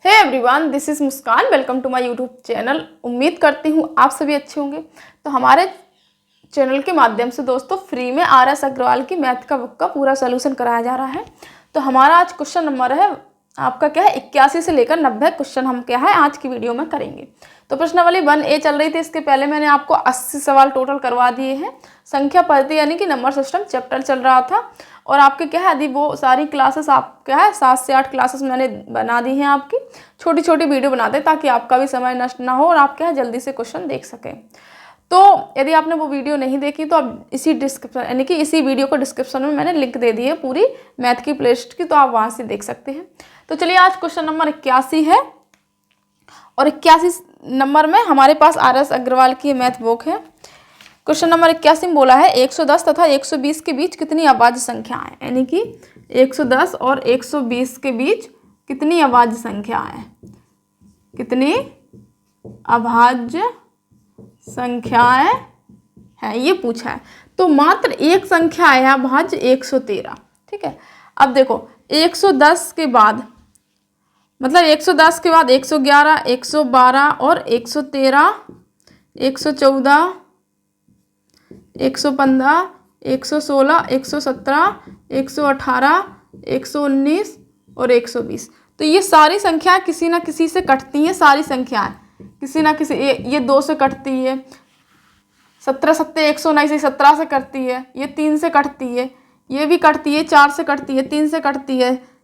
Hey everyone, this is Muskan. Welcome to my YouTube channel. उम्मीद करती हूँ आप सभी अच्छे होंगे। तो हमारे चैनल के माध्यम से दोस्तों फ्री में RS अग्रवाल की मैथ का बुक का पूरा सोल्यूशन कराया जा रहा है। तो हमारा आज क्वेश्चन नंबर है आपका क्या है 81 से लेकर 90 क्वेश्चन हम क्या है आज की वीडियो में करेंगे। तो प्रश्नावली 1A चल रही थी, इसके पहले मैंने आपको 80 सवाल टोटल करवा दिए हैं। संख्या पद्धति यानी कि नंबर सिस्टम चैप्टर चल रहा था और आपके क्या है यदि वो सारी क्लासेस आप क्या है 7 से 8 क्लासेस मैंने बना दी हैं। आपकी छोटी छोटी वीडियो बनाते हैं ताकि आपका भी समय नष्ट ना हो और आप क्या है जल्दी से क्वेश्चन देख सकें। तो यदि आपने वो वीडियो नहीं देखी तो आप इसी डिस्क्रिप्शन यानी कि इसी वीडियो को डिस्क्रिप्शन में मैंने लिंक दे दी है पूरी मैथ की प्लेलिस्ट की, तो आप वहाँ से देख सकते हैं। तो चलिए आज क्वेश्चन नंबर 81 है और 81 नंबर में हमारे पास RS अग्रवाल की मैथ बुक है। क्वेश्चन नंबर 81 में बोला है 110 तथा 120 के बीच कितनी अभाज्य संख्या है, यानी कि 110 और 120 के बीच कितनी अभाज्य संख्या है, कितनी अभाज्य संख्याएं हैं ये पूछा है। तो मात्र एक संख्या है अभाज्य 113। ठीक है, अब देखो 110 के बाद मतलब 110 के बाद 111, 112 और 113, 114, 115, 116, 117, 118, 119 और 120। तो ये सारी संख्याएं किसी ना किसी से कटती हैं। सारी संख्याएं किसी ना किसी ये 2 से कटती है, 17 सत्ते 119 17 से कटती है, ये 3 से कटती है, ये भी कटती है, 4 से कटती है, 3 से कटती है।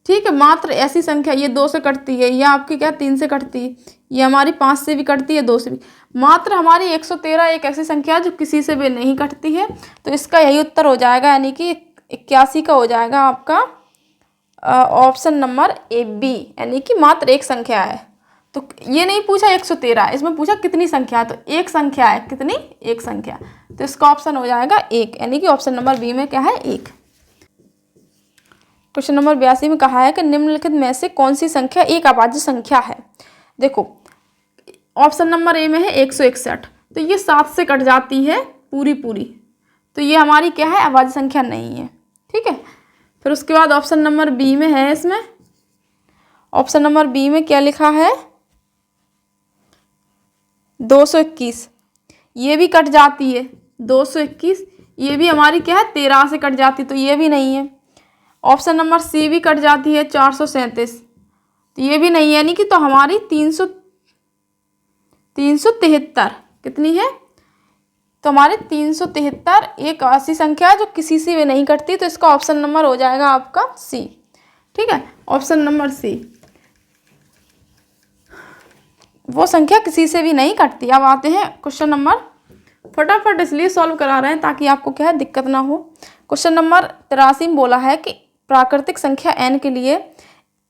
ठीक है, मात्र ऐसी संख्या ये 2 से कटती है, ये आपकी क्या 3 से कटती है, ये हमारी 5 से भी कटती है, 2 से भी। मात्र हमारी 113 एक ऐसी संख्या जो किसी से भी नहीं कटती है। तो इसका यही उत्तर हो जाएगा, यानी कि 81 का हो जाएगा आपका ऑप्शन नंबर AB, यानी कि मात्र एक संख्या है। तो ये नहीं पूछा 113, इसमें पूछा कितनी संख्या है, तो एक संख्या है, कितनी एक संख्या। तो इसका ऑप्शन हो जाएगा 1, यानी कि ऑप्शन नंबर B में क्या है 1। क्वेश्चन नंबर 82 में कहा है कि निम्नलिखित में से कौन सी संख्या एक अभाज्य संख्या है। देखो ऑप्शन नंबर A में है 161, तो ये 7 से कट जाती है पूरी, तो ये हमारी क्या है अभाज्य संख्या नहीं है। ठीक है, फिर उसके बाद ऑप्शन नंबर B में है, इसमें ऑप्शन नंबर B में क्या लिखा है 221, ये भी कट जाती है 221, ये भी हमारी क्या है 13 से कट जाती है, तो ये भी नहीं है। ऑप्शन नंबर C भी कट जाती है 437, तो ये भी नहीं है, यानी कि तो हमारी 373 कितनी है, तो हमारे 373 एक ऐसी संख्या है जो किसी से भी नहीं कटती। तो इसका ऑप्शन नंबर हो जाएगा आपका C। ठीक है, ऑप्शन नंबर C, वो संख्या किसी से भी नहीं कटती। अब आते हैं क्वेश्चन नंबर, फटाफट इसलिए सॉल्व करा रहे हैं ताकि आपको क्या है दिक्कत ना हो। क्वेश्चन नंबर 83 में बोला है कि प्राकृतिक संख्या n के लिए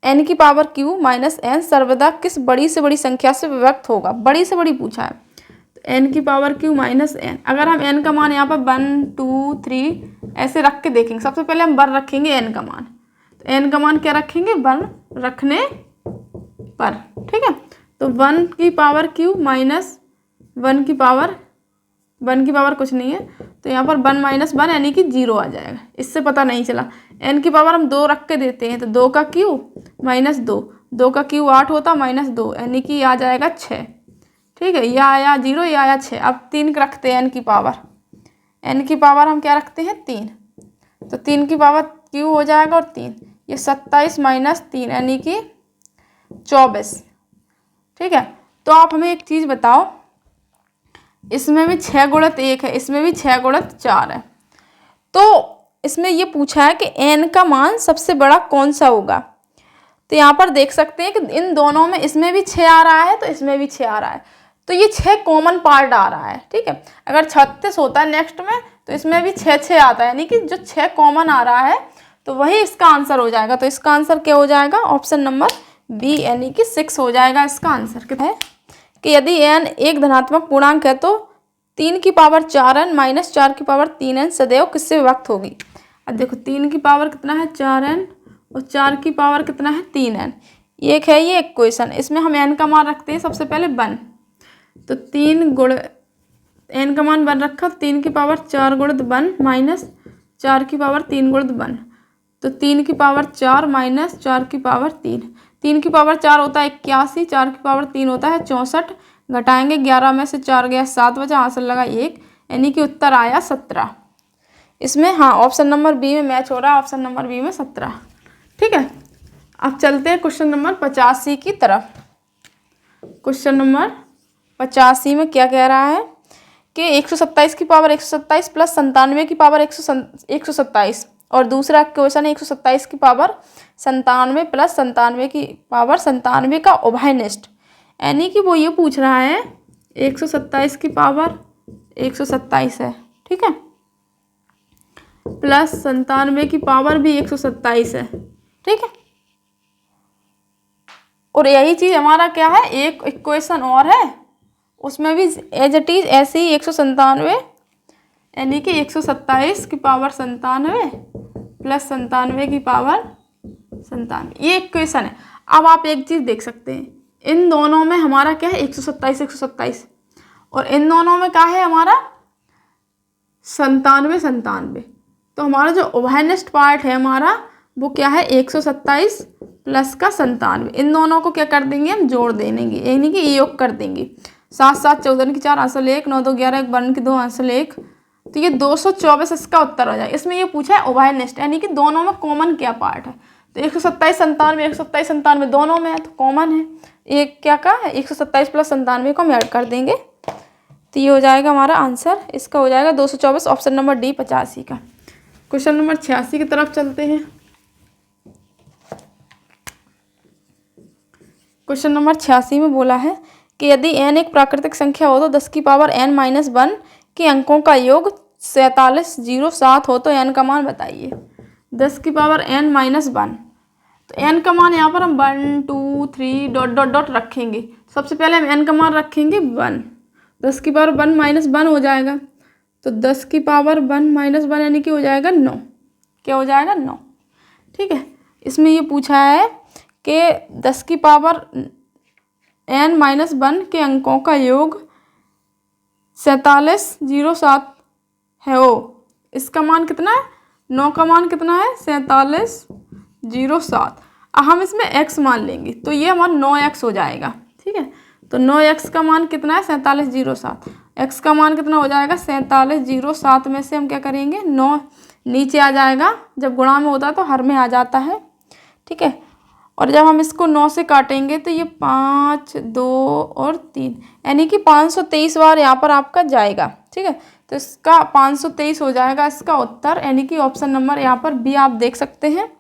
n की पावर q माइनस n सर्वदा किस बड़ी से बड़ी संख्या से व्यक्त होगा। बड़ी से बड़ी पूछा है, तो n की पावर q माइनस n। अगर हम n का मान यहाँ पर 1 2 3 ऐसे रख के देखेंगे, सबसे पहले हम 1 रखेंगे n का मान, तो n का मान क्या रखेंगे 1 रखने पर। ठीक है, तो 1 की पावर q माइनस 1 की पावर कुछ नहीं है, तो यहाँ पर 1 माइनस 1 यानी कि 0 आ जाएगा। इससे पता नहीं चला। n की पावर हम 2 रख के देते हैं, तो 2 का q माइनस 2 का q 8 होता माइनस 2 यानी कि आ जाएगा 6। ठीक है, यह आया 0, यह आया 6। अब 3 रखते हैं n की पावर हम क्या रखते हैं 3, तो 3 की पावर q हो जाएगा और 3, ये 27 माइनस 3 यानी कि 24। ठीक है, तो आप हमें एक चीज़ बताओ, इसमें भी 6 गुणित 1 है, इसमें भी 6 गुणित 4 है। तो इसमें ये पूछा है कि n का मान सबसे बड़ा कौन सा होगा। तो यहाँ पर देख सकते हैं कि इन दोनों में इसमें भी 6 आ रहा है तो इसमें भी 6 आ रहा है, तो ये 6 कॉमन पार्ट आ रहा है। ठीक है, अगर 36 होता है नेक्स्ट में तो इसमें भी 6 आता है, यानी कि जो 6 कॉमन आ रहा है तो वही इसका आंसर हो जाएगा। तो इसका आंसर क्या हो जाएगा ऑप्शन नंबर B, यानी कि 6 हो जाएगा इसका आंसर। कितना है कि यदि n एक धनात्मक पूर्णांक है तो 3 की पावर 4n माइनस 4 की पावर 3n सदैव किससे विभक्त होगी। अब देखो 3 की पावर कितना है 4n और 4 की पावर कितना है 3n, एक है ये इक्वेशन। इसमें हम n का मान रखते हैं सबसे पहले 1, तो 3 गुण n का मान 1 रखा, 3 की पावर 4 गुणित 1 माइनस 4 की पावर 3 गुणित 1, तो 3 की पावर 4 माइनस 4 की पावर 3, 3 की पावर 4 होता है 81, 4 की पावर 3 होता है 64, घटाएंगे 11 में से 4 गया 7 बचा, आंसर लगा 1, यानी कि उत्तर आया 17। इसमें हाँ ऑप्शन नंबर बी में मैच हो रहा है, ऑप्शन नंबर बी में 17। ठीक है, अब चलते हैं क्वेश्चन नंबर 85 की तरफ। क्वेश्चन नंबर 85 में क्या कह रहा है कि 127 की पावर 127 प्लस 97 की पावर 127, और दूसरा क्वेश्चन है 127 की पावर 97 प्लस 97 की पावर 97 का उभयनिष्ठ। यानी कि वो ये पूछ रहा है 127 की पावर 127 है, ठीक है, प्लस 97 की पावर भी 127 है, ठीक है। और यही चीज़ हमारा क्या है, एक इक्वेशन और है उसमें भी एज इट इज ऐसे ही 197 यानी कि 127 की पावर 97 प्लस 97 की पावर 97, ये इक्वेशन है। अब आप एक चीज़ देख सकते हैं, इन दोनों में हमारा क्या है 127 127, और इन दोनों में क्या है हमारा 97 97। तो हमारा जो उभयनिष्ठ पार्ट है हमारा वो क्या है 127 प्लस का 97, इन दोनों को क्या कर देंगे हम जोड़ देंगे, यानी कि योग कर देंगे। 7 7 14 की 4 आंसर 1, 9 2 11 1 12 की 2 आंसर 1, तो ये 224 इसका उत्तर हो जाए। इसमें ये पूछा है उभयनिष्ठ, यानी कि दोनों में कॉमन क्या पार्ट है, तो 127 97 127 97 दोनों में है तो कॉमन है, एक क्या का 127 प्लस 97 को हम ऐड कर देंगे, तो ये हो जाएगा हमारा आंसर, इसका हो जाएगा 224, ऑप्शन नंबर डी 85 का। क्वेश्चन नंबर 86 की तरफ चलते हैं। क्वेश्चन नंबर 86 में बोला है कि यदि n एक प्राकृतिक संख्या हो तो 10 की पावर n-1 के अंकों का योग 4707 हो तो n का मान बताइए। 10 की पावर n-1, तो n का मान यहाँ पर हम 1 2 3 डॉट डॉट डॉट रखेंगे। सबसे पहले हम n का मान रखेंगे 1, 10 की पावर 1-1 हो जाएगा, तो 10 की पावर 1-1 यानी कि हो जाएगा 9, क्या हो जाएगा 9, ठीक है। इसमें ये पूछा है कि 10 की पावर n-1 के अंकों का योग 4707 है, ओ इसका मान कितना है, 9 का मान कितना है 4707। हम इसमें x मान लेंगे तो ये हमारा 9x हो जाएगा, ठीक है। तो 9x का मान कितना है 4707, x का मान कितना हो जाएगा 4707 में से हम क्या करेंगे 9 नीचे आ जाएगा, जब गुणा में होता है तो हर में आ जाता है, ठीक है। और जब हम इसको 9 से काटेंगे तो ये 5 2 और 3 यानी कि 523 बार यहाँ पर आपका जाएगा, ठीक है। तो इसका 523 हो जाएगा इसका उत्तर, यानी कि ऑप्शन नंबर यहाँ पर बी आप देख सकते हैं।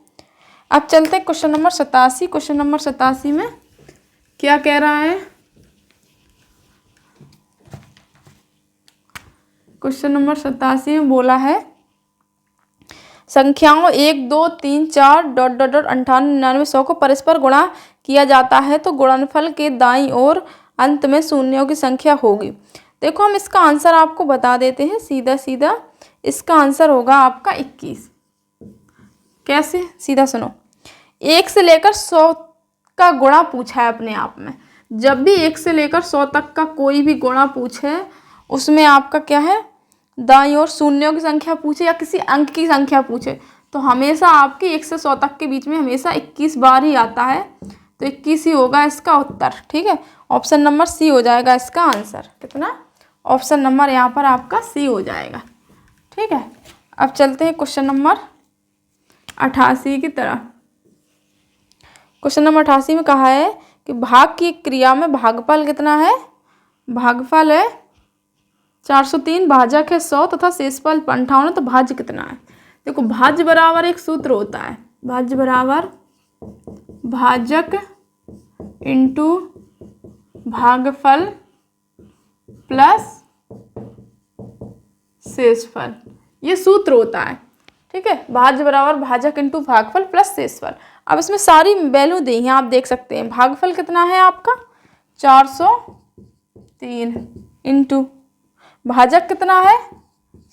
अब चलते हैं क्वेश्चन नंबर 87। क्वेश्चन नंबर 87 में क्या कह रहा है, क्वेश्चन नंबर 87 में बोला है संख्याओं 1 2 3 4 डॉट डॉट डॉट 98 99 100 को परस्पर गुणा किया जाता है तो गुणनफल के दाईं ओर अंत में शून्यों की संख्या होगी। देखो हम इसका आंसर आपको बता देते हैं सीधा सीधा, इसका आंसर होगा आपका 21। कैसे, सीधा सुनो, 1 से लेकर 100 का गुणा पूछा है अपने आप में। जब भी 1 से लेकर 100 तक का कोई भी गुणा पूछे उसमें आपका क्या है दाईं ओर शून्यों की संख्या पूछे या किसी अंक की संख्या पूछे तो हमेशा आपकी 1 से 100 तक के बीच में हमेशा 21 बार ही आता है, तो 21 ही होगा इसका उत्तर, ठीक है। ऑप्शन नंबर सी हो जाएगा इसका आंसर, कितना, ऑप्शन नंबर यहाँ पर आपका सी हो जाएगा, ठीक है। अब चलते हैं क्वेश्चन नंबर 88 की तरफ। क्वेश्चन नंबर 88 में कहा है कि भाग की क्रिया में भागफल कितना है, भागफल है 403, भाजक है 100 तथा शेषफल 58, तो भाज्य कितना है। देखो भाज्य बराबर एक सूत्र होता है, भाज्य बराबर भाजक इंटू भागफल प्लस शेषफल, ये सूत्र होता है, ठीक है। भाज्य बराबर भाजक इंटू भागफल प्लस शेषफल। अब इसमें सारी वैल्यू दी हैं, आप देख सकते हैं। भागफल कितना है आपका 403 इंटू भाजक कितना है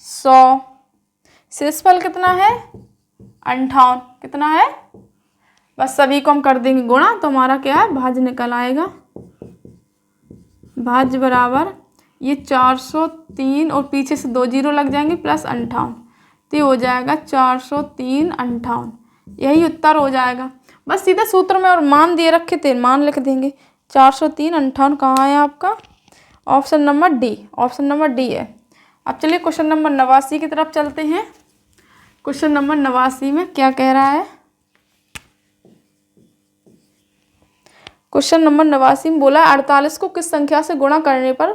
100, शेषफल कितना है 58, कितना है, बस सभी को हम कर देंगे गुणा तो हमारा क्या है भाज्य निकल आएगा। भाज्य बराबर ये 403 और पीछे से 2 जीरो लग जाएंगे प्लस 58, तो ये हो जाएगा 403 58, यही उत्तर हो जाएगा। बस सीधे सूत्र में और मान दिए रखे थे, मान लिख देंगे। 403 58 कहाँ है आपका? Option number D, option number D है। अब चलिए क्वेश्चन नंबर 89 की तरफ चलते हैं। क्वेश्चन नंबर 89 में क्या कह रहा है? क्वेश्चन नंबर 89 में बोला 48 को किस संख्या से गुणा करने पर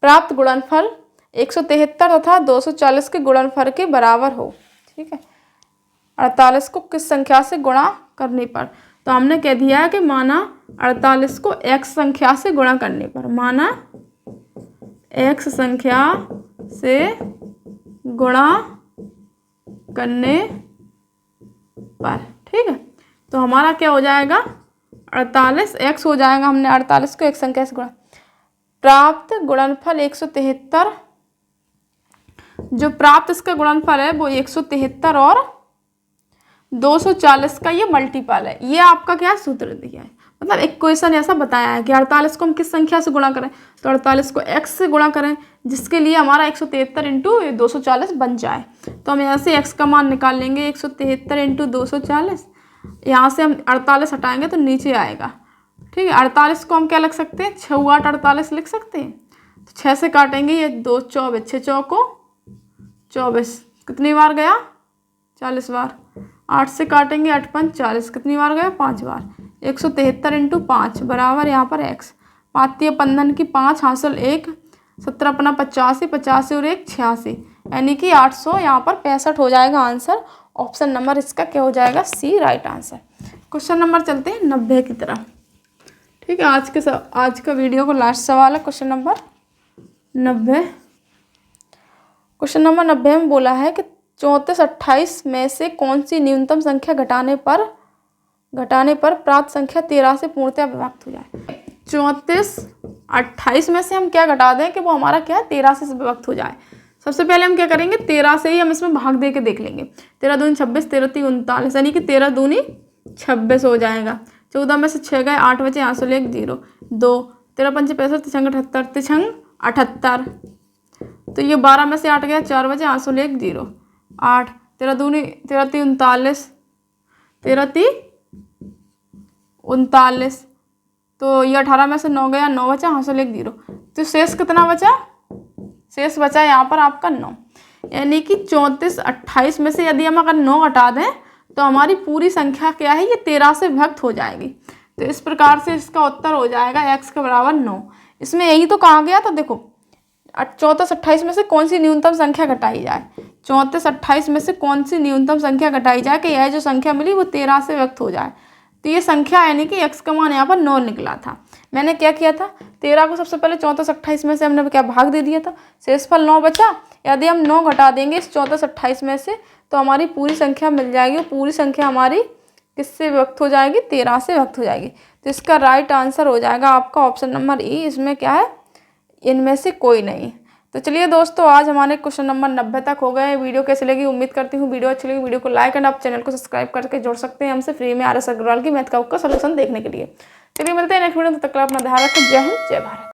प्राप्त गुणनफल 173 तथा 240 के गुणनफल के बराबर हो। ठीक है, 48 को किस संख्या से गुणा करने पर, तो हमने कह दिया है कि माना 48 को x संख्या से गुणा करने पर, माना x संख्या से गुणा करने पर। ठीक है, तो हमारा क्या हो जाएगा? 48 x हो जाएगा। हमने 48 को एक संख्या से गुणा, प्राप्त गुणनफल 173, जो प्राप्त इसका गुणनफल है वो 173 और 240 का ये मल्टीपल है। ये आपका क्या सूत्र दिया है, मतलब एक क्वेश्चन ऐसा बताया है कि 48 को हम किस संख्या से गुणा करें, तो 48 को x से गुणा करें, जिसके लिए हमारा 173 इंटू 240 बन जाए। तो हम यहाँ से x का मान निकाल लेंगे, 173 इंटू 240। यहाँ से हम 48 हटाएंगे तो नीचे आएगा। ठीक है, 48 को हम क्या लिख सकते हैं? 6 8 48 लिख सकते हैं। तो 6 से काटेंगे, ये 2 24, 6 चौको 24, कितनी बार गया? 40 बार। 8 से काटेंगे, 8 5 40, कितनी बार गया? 5 बार। 173 इंटू 5 बराबर यहाँ पर x, 5 15 की 5 हासिल 1, 17 अपना 85, 85 और 1 86, यानी कि 800 यहाँ पर 65 हो जाएगा आंसर। ऑप्शन नंबर इसका क्या हो जाएगा? सी राइट आंसर। क्वेश्चन नंबर चलते हैं 90 की तरफ। ठीक है, आज का वीडियो को लास्ट सवाल है क्वेश्चन नंबर 90। क्वेश्चन नंबर 90 में बोला है कि 34 28 में से कौन सी न्यूनतम संख्या घटाने पर प्राप्त संख्या 13 से पूर्णतः विभक्त हो जाए। 34 28 में से हम क्या घटा दें कि वो हमारा क्या है? 13 से विभक्त हो जाए। सबसे पहले हम क्या करेंगे? 13 से ही हम इसमें भाग दे के देख लेंगे। 13 दूनी 26, 13 3 39, यानी कि 13 दूनी 26 हो जाएगा। 14 में से 6 गए, 8 बचे, यहाँ से 1 0 2, 13 5 65, 78 तिछंग 78। तो ये 12 में से 8 गया, 4 बचे, यहाँ से 1 0 8, 13 दूनी 13 3 39, 13 3 39। तो ये 18 में से 9 गया, 9 बचा, यहाँ से 1 0। तो शेष कितना बचा? शेष बचा यहाँ पर आपका 9, यानी कि 34 28 में से यदि हम अगर 9 हटा दें तो हमारी पूरी संख्या क्या है? ये 13 से विभक्त हो जाएगी। तो इस प्रकार से इसका उत्तर हो जाएगा x के बराबर 9। इसमें यही तो कहा गया था, देखो 34 28 में से कौन सी न्यूनतम संख्या घटाई जाए। 34 28 में से कौन सी न्यूनतम संख्या घटाई जाए कि यह जो संख्या मिली वो 13 से विभक्त हो जाए। तो ये संख्या यानी कि x का मान यहाँ पर 9 निकला था। मैंने क्या किया था? 13 को सबसे पहले 34 28 में से हमने क्या भाग दे दिया था, शेषफल 9 बचा। यदि हम 9 घटा देंगे इस 34 28 में से तो हमारी पूरी संख्या मिल जाएगी। पूरी संख्या हमारी किससे विभक्त हो जाएगी? 13 से विभक्त हो जाएगी। तो इसका राइट आंसर हो जाएगा आपका ऑप्शन नंबर ई। इसमें क्या है? इनमें से कोई नहीं। तो चलिए दोस्तों, आज हमारे क्वेश्चन नंबर 90 तक हो गए। वीडियो कैसी लगी? उम्मीद करती हूँ वीडियो अच्छी लगी। वीडियो को लाइक एंड आप चैनल को सब्सक्राइब करके जुड़ सकते हैं हमसे फ्री में RS अग्रवाल की मैथ का सोल्यूशन देखने के लिए। चलिए मिलते हैं नेक्स्ट वीडियो में, तब तक अपना ध्यान रखें। जय हिंद, जय भारत।